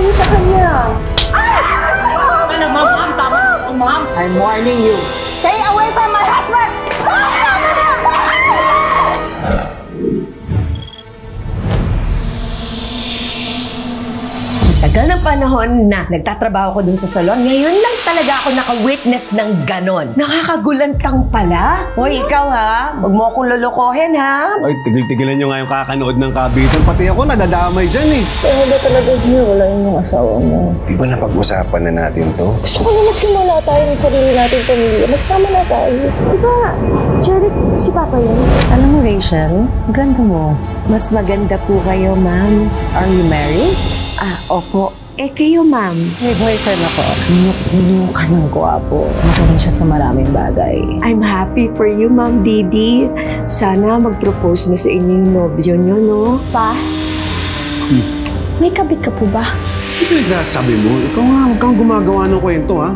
niyo sa kanya? Ay! Ano, ma'am? Tama po, ma'am. I'm warning you. Stay away from my husband! Tama na! Tagal ng panahon na nagtatrabaho ko dun sa salon, ngayon lang talaga ako naka-witness ng ganon. Nakakagulantang pala. Hoy, ikaw ha, huwag mo akong lulukohin ha. Ay, tigil-tigilan nyo nga yung kakanood ng kabitan. Pati ako nadadamay dyan eh. Kaya ba talaga hiwala yung asawa mo? Di ba napag-usapan na natin to? Gusto ko na magsimula tayo ng sarili natin pamilya. Magsama na tayo. Diba, Jeric, si Papa yun? Alam mo, Rachel, ganda mo. Mas maganda po kayo, ma'am. Are you married? Opo. Eh, kayo, ma'am. May boyfriend ako. Mukha ng gwapo. Magaling siya sa maraming bagay. I'm happy for you, Ma'am Didi. Sana mag-propose na sa inyo yung nobyo nyo, no? Pa? May kabit ka po ba? Ito yung sasabi mo. Ikaw nga, huwag kang gumagawa ng kwento, ha?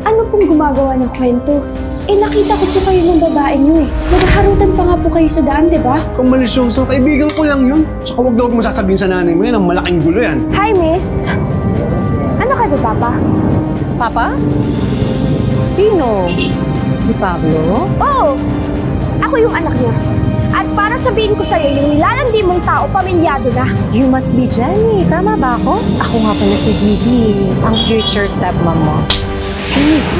Ano pong gumagawa ng kwento? Nakita ko po kayo ng babae niyo eh. Naghaharutan pa nga po kayo sa daan, di ba? Kung malisyoso, kaibigan ko lang yun. Tsaka huwag mo sasabihin sa nanay mo yan, ang malaking gulo yan. Hi, miss. Ano ka ba, Papa? Papa? Sino? Si Pablo? Oo! Ako yung anak niya. At para sabihin ko sa'yo, yung nilalandi mong tao, pamilyado na. You must be Jenny. Tama ba ako? Ako nga pala si Didi, ang future stepmom mo.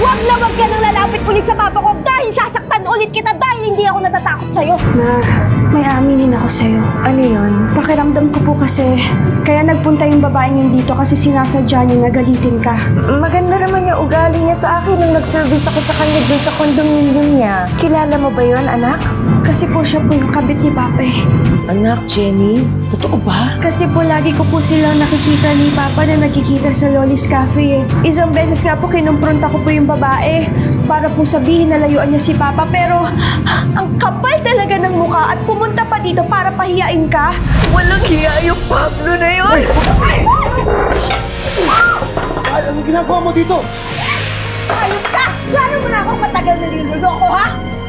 Huwag na wag ka nang lalapit ulit sa papa ko dahil sasaktan ulit kita dahil hindi ako natatakot sa'yo. Ma, may aminin ako sa'yo. Ano yun? Pakiramdam ko po kasi, kaya nagpunta yung babaeng yun dito kasi sinasadya niya na galitin ka. Maganda naman yung ugali niya sa akin nung nag-service ako sa kanya dun sa condominium niya. Kilala mo ba yun, anak? Kasi po siya po yung kabit ni Papa eh. Anak, Jenny? Totoo ba? Kasi po lagi ko po silang nakikita ni Papa na nagkikita sa Loli's Cafe eh. Isang beses nga po kinumpronta ko po yung babae para po sabihin na layuan niya si Papa pero ang kapal talaga ng mukha at pumunta pa dito para pahiyain ka. Walang hiya yung Pablo na yun! Anong ginagawa mo dito? Ayun ka! Gano'n mo na akong matagal na niluloko, ha?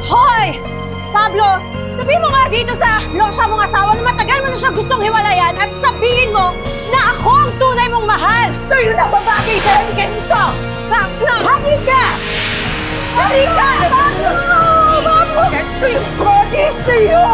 Hoy! Pablo, sabihin mo nga dito sa losya mong asawa na matagal mo na siya gustong hiwalayan at sabihin mo na ako ang tunay mong mahal! Sa'yo na babagay sa rin ganito! Pablo! Halika! Halika! Pablo! Pablo! Ito yung body sa'yo!